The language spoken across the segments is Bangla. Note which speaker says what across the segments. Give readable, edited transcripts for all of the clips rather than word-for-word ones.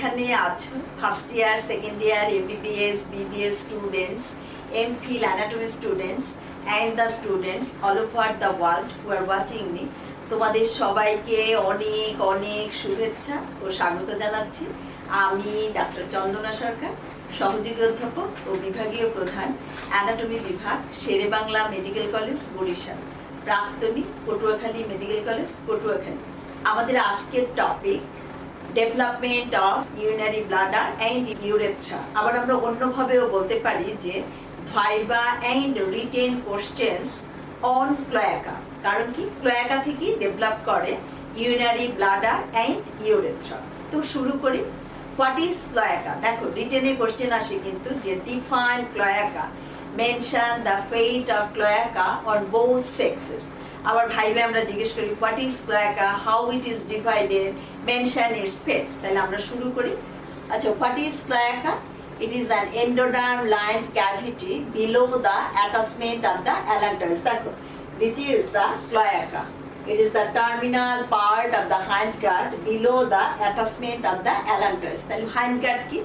Speaker 1: যেখানে আছো first year second year MBBS BBS students MPhil anatomy students and the students all over the world who are watching me, তোমাদের সবাইকে অনেক অনেক শুভেচ্ছা ও স্বাগত জানাচ্ছি। আমি ডাক্তার চন্দনা সরকার, সহযোগী অধ্যাপক ও বিভাগীয় প্রধান, অ্যানাটমি বিভাগ, শেরেবাংলা মেডিকেল কলেজ, বরিশাল, প্রাক্তনী, পটুয়াখালী মেডিকেল কলেজ, পটুয়াখালী। আমাদের আজকের topic development of urinary bladder and urethra. আবার আমরা অন্যভাবেও বলতে পারি যে viva and written questions on cloaca. কারণ কি, ক্লোয়াকা থেকে ডেভেলপ করে ইউরিনারি ব্লাডার অ্যান্ড ইউরেথ্রা। তো শুরু করি। What is cloaca? দেখো রিটেনে কোশ্চেন আসে কিন্তু যে define cloaca, mention the fate of cloaca on both sexes. আবার ভাইবে আমরা জিজ্ঞেস করি what is cloaca, how it is divided, mention its fate. তাহলে আমরা শুরু করি। আচ্ছা, what is cloaca? It is an endoderm lined cavity below the attachment of the allantois. দেখো, this is the cloaca. It is the terminal part of the hindgut below the attachment of the allantois. তাহলে hindgut কি?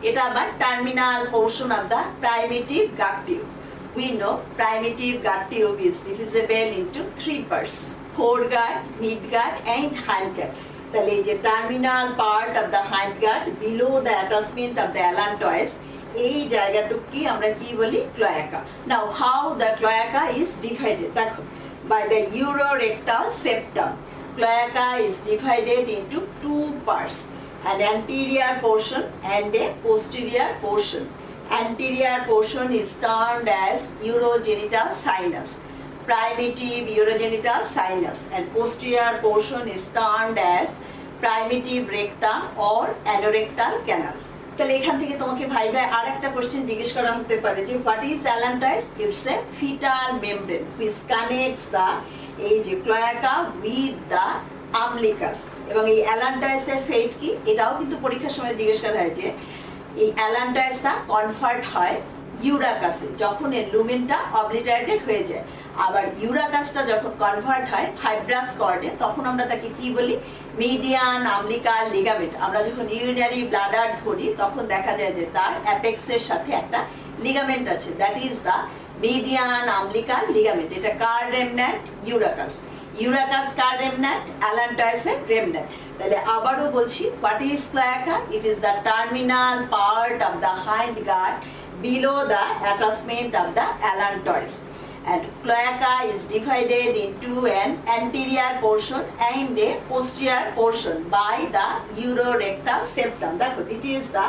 Speaker 1: এটা আবার terminal portion of the primitive gut tube. We know primitive gut tube is divisible into three parts: foregut, midgut and hindgut. তাহলে এই যে terminal part of the hindgut below the attachment of the allantois, এই জায়গাটুকু আমরা কি বলি? Cloaca. Now how the cloaca is divided? দেখো, by the urorectal septum cloaca is divided into two parts, an anterior portion and a posterior portion. Anterior portion is termed as urogenital sinus, primitive urogenital sinus, and posterior portion is termed as primitive rectum or anorectal canal. তাহলে এখান থেকে তোমাকে ভাইবা আর একটা কোশ্চেন জিজ্ঞেস করা হতে পারে যে what is allantois? It's a fetal membrane which connects the এই যে ক্লোয়াকা উইথ দ্য আমলিকাস। এবং এই অ্যালান্টয়েসের ফেট কি, এটাও কিন্তু পরীক্ষার সময় জিজ্ঞেস করা হয় যে এই অ্যালান্টয়েসটা কনভার্ট হয় ইউরাকাসে যখন এর লুমেনটা অবলিটারেটেড হয়ে যায়। আবার ইউরাকাসটা যখন কনভার্ট হয় ফাইব্রাস কর্ডে, তখন আমরা তাকে কি বলি? Median আমলিকাল ligament. আমরা যখন ইউরিনারি ব্লাডার ধরি তখন দেখা যায় যে তার অ্যাপেক্সের সাথে একটা লিগামেন্ট আছে, that is the median আমলিকাল ligament. এটা কার রেমন্যান্ট? ইউরাকাস। ইউরাকাস কার রেমন্যান্ট? অ্যালান্টয়েসের রেমন্যান্ট। তাহলে আবারও বলছি, what is cloaca? It is the terminal part of the hindgut below the attachment of the allantois, and cloaca is divided into an anterior portion and a posterior portion by the urorectal septum. দেখো, this is the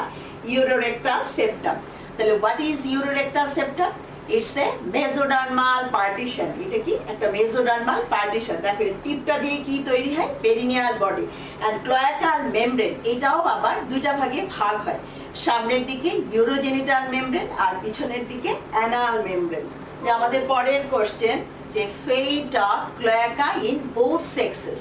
Speaker 1: urorectal septum. তাহলে what is urorectal septum? It's a mesodermal partition. এটা কি? একটা mesodermal partition. দেখো, টিপটা দিয়ে কি তৈরি হয়? Perineal body. and cloacal membrane এটাও আবার দুইটা ভাগে ভাগ হয়, সামনের দিকে ইউরোজেনিটাল মেমব্রেন আর পিছনের দিকে অ্যানাল মেমব্রেন। যে আমাদের পরের কোশ্চেন যে fate of cloaca in both sexes.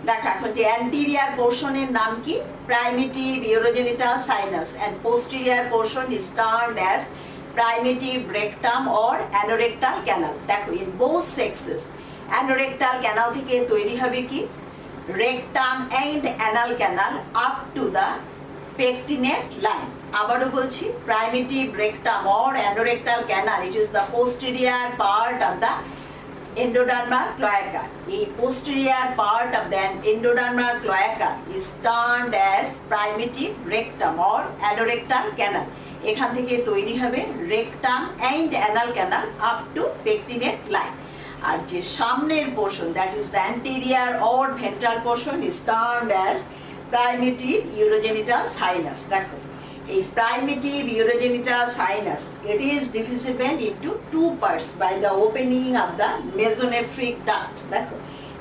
Speaker 1: দেখো, এখন যে অ্যান্টেরিয়র পোর্শনের নাম কি? Primitive urogenital sinus, and posterior portion is termed as primitive rectum or anorectal canal. দেখো, in both sexes anorectal canal থেকে তৈরি হবে কি? Rectum and anal canal up to the pectinate line. আবারও বলছি, primitive rectum or anorectal canal, it is the posterior part of the endodermal cloaca. এই posterior part of the endodermal cloaca is termed as primitive rectum or anorectal canal. এখান থেকে তৈরি হবে rectum and anal canal up to pectinate line. আর যে সামনের portion, that is the anterior or ventral portion, is termed as primitive urogenital sinus. দেখো, এই primitive urogenital sinus, it is divisible into two parts by the opening of the mesonephric duct. দেখো,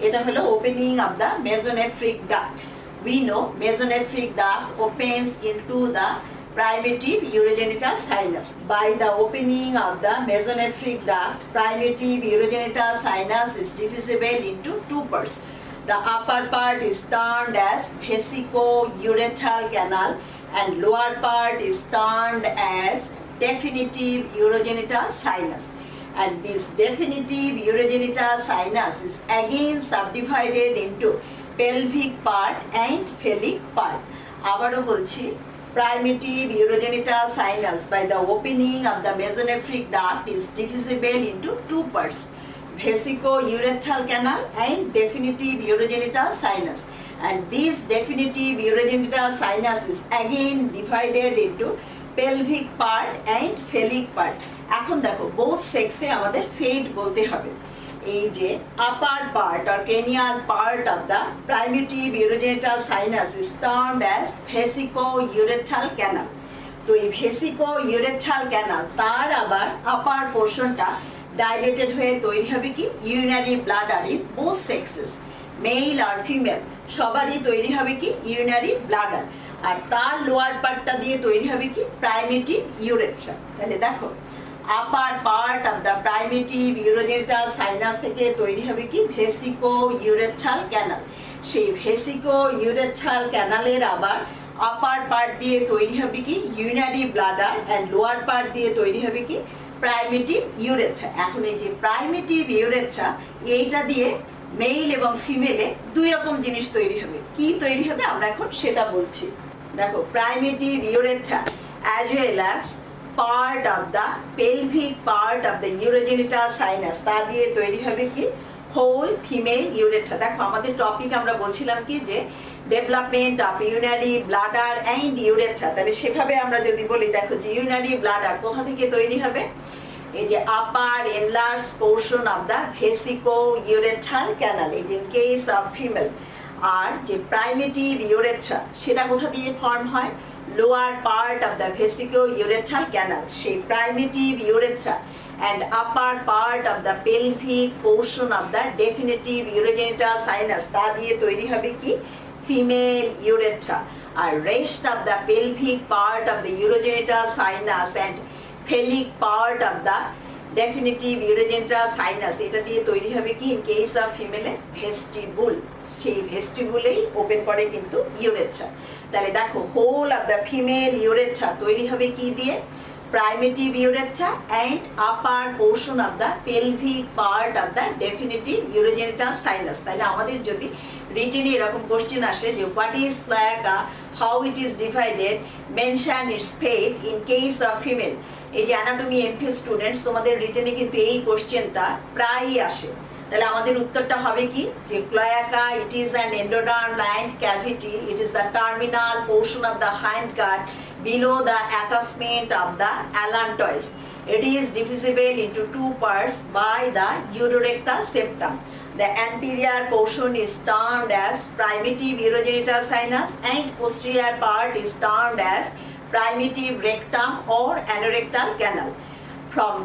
Speaker 1: এটা হলো opening of the mesonephric duct. We know mesonephric duct opens into the primitive urogenital sinus. By the opening of the mesonephric duct, primitive urogenital sinus is divisible into two parts. The upper part is termed as vesico-urethral canal, and lower part is termed as definitive urogenital sinus. And this definitive urogenital sinus is again subdivided into pelvic part and phallic part. আবারও বলছি, primitive urogenital sinus by the opening of the mesonephric duct is divisible into two parts, vesico-urethral canal and definitive urogenital sinus. And this definitive urogenital sinus is again divided into pelvic part and phallic part. এখন দেখো both sex-এ আমাদের fade বলতে হবে। এই যে upper part or cranial part of the primitive urogenital sinus is termed as vesico-urethral canal. তো এই vesico-urethral canal তার আবার upper portionটা dilated হয়ে তৈরি হবে কি urinary bladder in both sexes, male or female সবারই তৈরি হবে কি urinary bladder, আর তার লোয়ার পার্টটা দিয়ে তৈরি হবে কি primitive urethra। তাহলে দেখো upper part of the primitive urogenital sinus থেকে তৈরি হবে কি vesico-urethral canal। সেই vesico-urethral canal-এর আবার upper part দিয়ে তৈরি হবে কি urinary bladder and lower part দিয়ে তৈরি হবে কি primitive urethra। এখন এই যে primitive urethra এইটা দিয়ে মেল এবং ফিমেলে দুই রকম জিনিস তৈরি হবে। কি তৈরি হবে আমরা এখন সেটা বলছি। দেখো primitive urethra as well as part of the pelvic part of the urogenital sinus তা দিয়ে তৈরি হবে কি হোল ফিমেল ইউরেথ্রা। দেখো আমাদের টপিক আমরা বলছিলাম কি যে development of urinary bladder and urethra. তাহলে সেভাবে আমরা যদি বলি, দেখো যে ইউরিনারি ব্লাডার কোথা থেকে তৈরি হবে, এই যে upper enlarge portion of the vesicourethral canal, এই যে কেস অফ ফিমেল। আর যে প্রাইমেটিভ ইউরেথ্রা সেটা কোথা দিয়ে ফর্ম হয়, lower part of the vesico-urethral canal, সেই primitive urethra and upper part of the pelvic portion of the definitive urogenital sinus তা দিয়ে তৈরি হবে কি female urethra, R rest of the pelvic part of the urogenital sinus and phallic part of the definitive urogenital sinus এটা দিয়ে তৈরি হবে কি in case of female vestibule, সেই ভেস্টিবুলেই ওপেন করে কিন্তু ইউরেথ্রা। তাহলে দেখো whole of the female urethra তৈরি হবে কি দিয়ে primitive urethra and upper portion of the pelvic part of the definitive urogenital sinus. তাহলে আমাদের যদি রিটেনে এরকম কোশ্চেন আসে যে what is cloaca, how it is divided, mention its fate in case of female, এই যে অ্যানাটমি এমপি স্টুডেন্টস তোমাদের রিটেনে কিন্তু এই কোশ্চেনটা প্রায়ই আসে। তাহলে আমাদের উত্তরটা হবে কি যে cloaca it is an endoderm lined cavity, it is the terminal portion of the hindgut below the attachment of the allantois. It is divisible into two parts by the urorectal septum. The anterior portion is termed as primitive urogenital sinus and posterior part is termed as primitive rectum or anorectal canal. From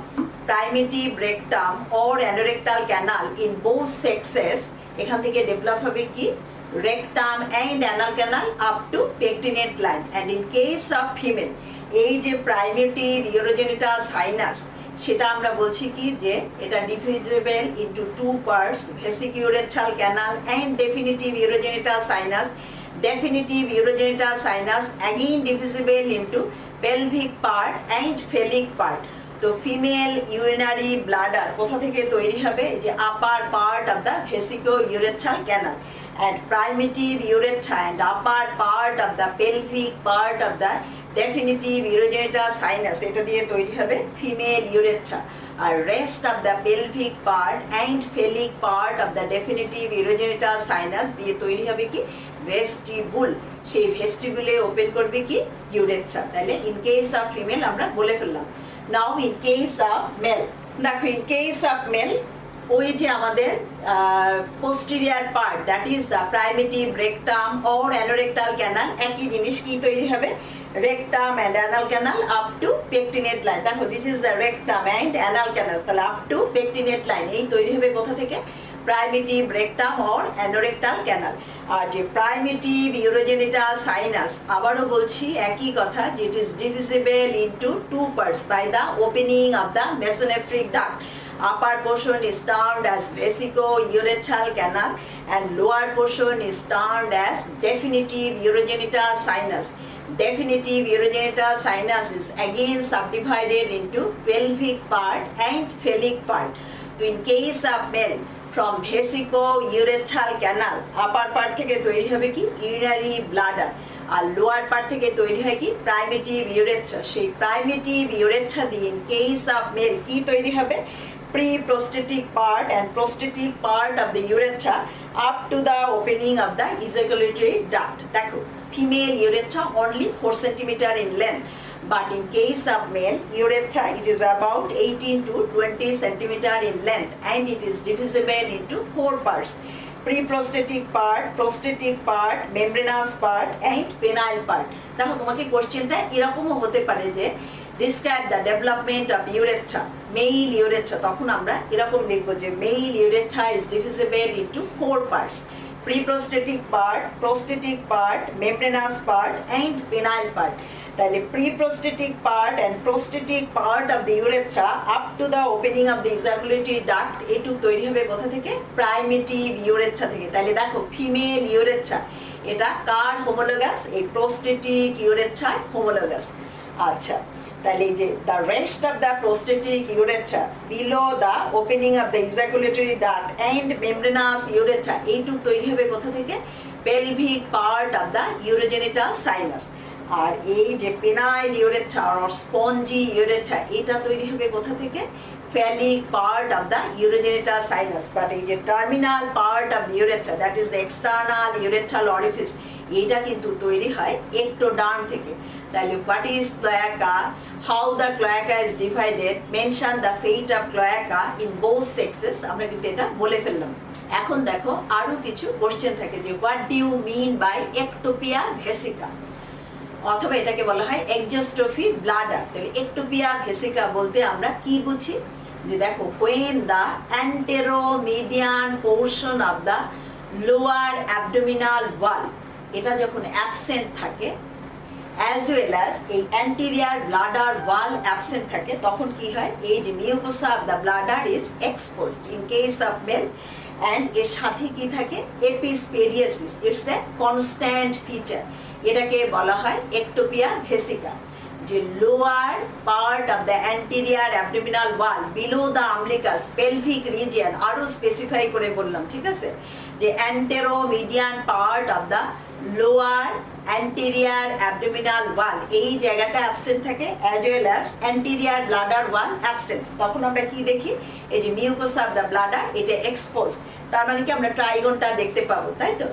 Speaker 1: primitive rectum or anorectal canal in both sexes এখান থেকে ডেভেলপ হবে কি rectum and anal canal up to pectinate line, and in case of female এই যে primitive urogenital sinus সেটা আমরা বলছি কি যে এটা divisible into two parts, vesico-urethral canal and definitive urogenital sinus. Definitive urogenital sinus again divisible into pelvic part and phallic part. তো ফিমেল ইউরিনারি ব্লাডার কোথা থেকে তৈরি হবে, যে upper part of the vesicourethral canal, and primitive urethra and upper part of the pelvic part of the definitive urogenital sinus এটা দিয়ে তৈরি হবে female urethra, R rest of the pelvic part and phallic part of the definitive urogenital sinus দিয়ে তৈরি হবে কি vestibule, সেই vestibule ওপেন করবে কি urethra। তাহলে in case of female আমরা বলে ফেললাম। now in case of male, দেখো in case of male ওই যে আমাদের posterior part that is the primitive rectum or anorectal canal একই জিনিস কি তৈরি হবে rectum and anal canal up to pectinate line। দেখো this is the rectum and anal canal, তাহলে up to pectinate line এই তৈরি হবে কোথা থেকে primitive rectum or anorectal canal। আর যে primitive urogenital sinus আবারও বলছি একই কথা যে it is divisible into two parts by the opening of the mesonephric duct. Upper portion is termed as vesico-urethral canal and lower portion is termed as definitive urogenital sinus. Definitive urogenital sinus is again subdivided into pelvic part and phallic part. So in case of male, from vesico-urethral canal upper part থেকে তৈরি হবে কি urinary bladder, আর লোয়ার পার্ট থেকে তৈরি হয় কি প্রাইমেটিভ ইউরেথ্রা। সেই প্রাইমেটিভ ইউরেথ্রা দিয়ে ইন কেস অফ মেল কি তৈরি হবে pre-prostatic part and prostatic part of the urethra up to the opening of the ejaculatory duct. দেখো female urethra only 4 cm in length, but in case of male urethra it is about 18 to 20 cm in length and it is divisible into 4 parts: pre-prostatic part, prostatic part, membranous part and penile part. দেখো তোমাকে কোশ্চেনটা এরকমও হতে পারে যে describe the development of urethra, male urethra, তখন আমরা এরকম লিখব যে male urethra is divisible into 4 parts: pre-prostatic part, prostatic part, membranous part and penile part. তাহলে pre-prostatic part and prostatic part of the urethra up to the opening of the ejaculatory duct এটু তৈরি হবে কোথা থেকে primitive urethra থেকে। তাহলে দেখো female urethra এটা কার হোমোলোগাস এই prostatic urethra হোমোলোগাস। আচ্ছা তাহলে যে the rest of the prostatic urethra below the opening of the ejaculatory duct and membranous urethra এইটু তৈরি হবে কোথা থেকে pelvic part of the urogenital sinus। আর এই যে penile urethra or spongy urethra এটা তৈরি হবে কোথা থেকে phallic part of the urogenital sinus। but এই যে terminal part of the urethra that is the external urethral orifice এটা কিন্তু তৈরি হয় ectoderm থেকে। তাহলে what is cloaca, how the cloaca is divided, mention the fate of cloaca in both sexes, আমরা কিন্তু এটা বলে ফেললাম। এখন দেখো আরো কিছু কোশ্চেন থাকে যে what do you mean by ectopia vesica, অথবা এটাকে বলা হয় exostrophy bladder। তাহলে ectopia vesica বলতে আমরা কি বুঝি যে দেখো when the anteromedian portion of the lower abdominal wall এটা যখন অ্যাবসেন্ট থাকে as well as এই anterior bladder wall absent থাকে তখন কি হয় এই যে mucosa of the bladder is exposed in case of male and এর সাথে কি থাকে epispadiasis, it's a constant feature, এটাকে বলা হয় ectopia vesica। যে lower part of the anterior abdominal wall below the umbilicus pelvic region আরো স্পেসিফাই করে বললাম, ঠিক আছে, যে anteromedian part of the lower anterior abdominal wall এই জায়গাটা অ্যাবসেন্ট থাকে as well as anterior bladder wall absent, তখন আমরা কি দেখি এই যে mucosa of the bladder এটা exposed, তার মানে কি আমরা ট্রাইগনটা দেখতে পাবো, তাই তো।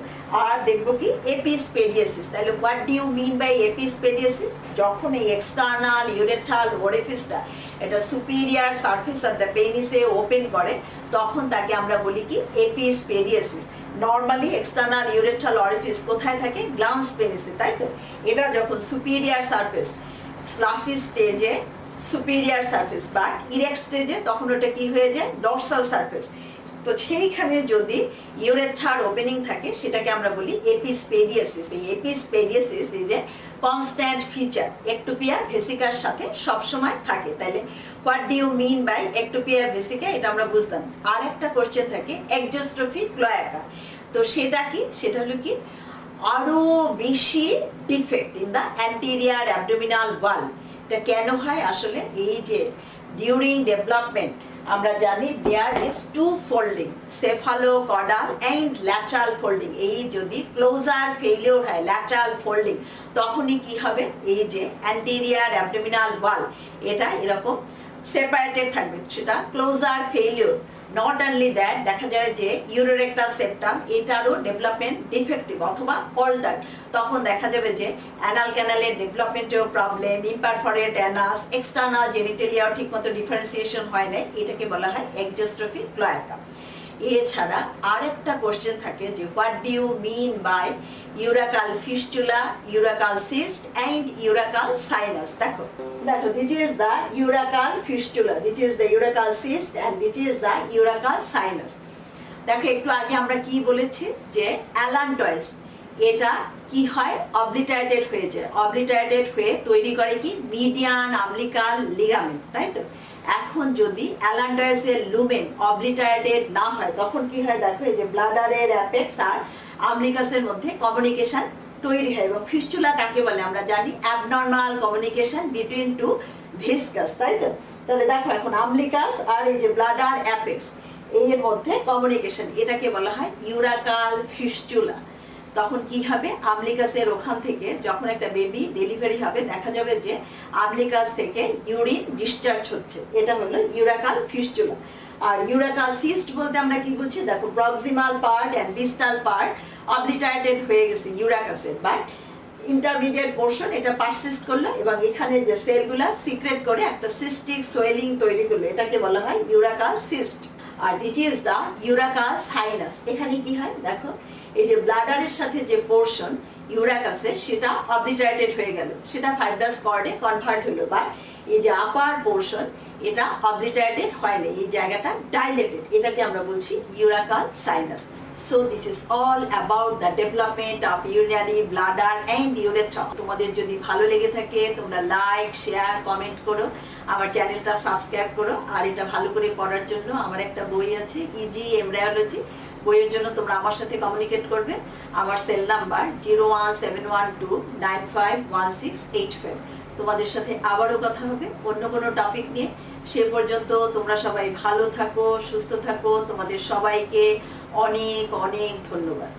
Speaker 1: আর দেখবো কি এপিস্পেডিয়াসিস। তাহলে what do you mean by epispadias, যখন এই এক্সটার্নাল ইউরেথ্রাল ওরিফিসটা এটা সুপিরিয়র সারফেস অফ দ্য পেনিসে ওপেন করে তখন তাকে আমরা বলি কি epispadias. Normally external urethral orifice কোথায় থাকে গ্ল্যান্স পেনিসে, তাই তো। এটা যখন সুপিরিয়র সারফেস ফ্লাসি স্টেজে সুপিরিয়র সারফেস বা ইরেক্ট স্টেজে তখন ওটা কি হয়ে যায় ডর্সাল সারফেস, তো সেইখানে যদি ইউরেথ্রার ওপেনিং থাকে সেটাকে আমরা বলি এপিস্পেডিয়াসিস। এই এপিস্পেডিয়াসিস এই যে কনস্ট্যান্ট ফিচার ectopia ভেসিকার সাথে সব সময় থাকে। তাহলে what do you mean by ectopia vesica এটা আমরা বুঝলাম। আর একটা কোশ্চেন থাকে এক্সোস্ট্রফি ক্লোয়াকা, তো সেটা কি, সেটা হলো কি আরো বেশি defect in the anterior abdominal ওয়াল। এটা কেন হয় আসলে এই যে ডিউরিং ডেভেলপমেন্ট আমরা জানি there is two folding cephalocaudal and lateral folding, এই যদি ক্লোজার ফেলিওর হয় ল্যাটারাল ফোল্ডিং তখনই কি হবে এই যে অ্যান্টেরিয়র অ্যাবডোমিনাল ওয়াল এটা এরকম সেপারেটেড থাকবে, সেটা closure failure. Not only that দেখা যায় যে ইউরোরেক্টাল সেপ্টাম এটারও ডেভেলপমেন্ট ডিফেক্টিভ অথবা অল্টার, তখন দেখা যাবে যে অ্যানাল ক্যানালের ডেভেলপমেন্টেও প্রবলেম, ইমপারফরেট অ্যানাস, এক্সটার্নাল জেনিটেলিয়াও ঠিকমতো ডিফারেন্সিয়েশন হয় না, এটাকে বলা হয় এক্সোস্ট্রফি ক্লোয়াকা। এছাড়া আরেকটা কোশ্চেন থাকে যে what do you mean by urachal fistula, urachal cyst and urachal sinus. দেখো দেখো this is the urachal fistula, this is the urachal cyst and this is the urachal sinus. দেখো একটু আগে আমরা কি বলেছি যে অ্যালান্টয়েস এটা কি হয় অবলিটারেটেড হয়ে যায়, অবলিটারেটেড হয়ে তৈরি করে কি মিডিয়ান আমলিকাল লিগামেন্ট, তাই তো। এখন যদি অ্যালান্টয়েসের লুমেন অবলিটারেটেড না হয় তখন কি হয় দেখো এই যে ব্লাডারের অ্যাপেক্স আর আমলিকাসের মধ্যে কমিউনিকেশন তৈরি হয়, এবং ফিস্টুলা কাকে বলে আমরা জানি abnormal communication between two viscus, তাই তো। তাহলে দেখো এখন আমলিকাস আর এই যে ব্লাডার অ্যাপেক্স এর মধ্যে কমিউনিকেশন, এটাকে বলা হয় ইউরাকাল ফিস্টুলা। তখন কি হবে, আমলিকাসের ওখান থেকে যখন একটা বেবি ডেলিভারি হবে দেখা যাবে যে আমলিকাস থেকে ইউরিন ডিসচার্জ হচ্ছে, এটা হলো ইউরাকাল ফিস্টুলা। আর ইউরাকাল সিস্ট বলতে আমরা কি বুঝি, দেখো proximal part and distal part obliterated হয়ে গেছে ইউরাকাসের, বাট ইন্টারমিডিয়েট পোর্শন এটা পারসিস্ট করলো এবং এখানে যে সেলগুলা সিক্রেট করে একটা সিস্টিক সোয়েলিং তৈরি করলো, এটাকে বলা হয় ইউরাকাল সিস্ট। আর this is the urachal sinus. এখানে কি হয় দেখো, এই যে ব্লাডারের সাথে যে পোর্শন ইউরাকাসে সেটা অবলিটারেটেড হয়ে গেল, সেটা ফাইব্রাস কর্ডে কনভার্ট হলো, বাট এই যে আপার পোর্শন এটা অবলিটারেটেড হয়নি, এই জায়গাটা ডাইলেটেড, এটাকে আমরা বলছি ইউরাকাল sinus. So this is all about the development of urinary bladder and urethra. তোমাদের যদি ভালো লেগে থাকে তোমরা লাইক, শেয়ার, কমেন্ট করো, আমার চ্যানেলটা সাবস্ক্রাইব করো। আর এটা ভালো করে পড়ার জন্য আমার একটা বই আছে, ইজি এমব্রায়োলজি, বইয়ের জন্য তোমরা আমার সাথে কমিউনিকেট করবে। আমার সেল নাম্বার 01712951685। তোমাদের সাথে আবারও কথা হবে অন্য কোনো টপিক নিয়ে। সে পর্যন্ত তোমরা সবাই ভালো থাকো, সুস্থ থাকো। তোমাদের সবাইকে অনেক অনেক ধন্যবাদ।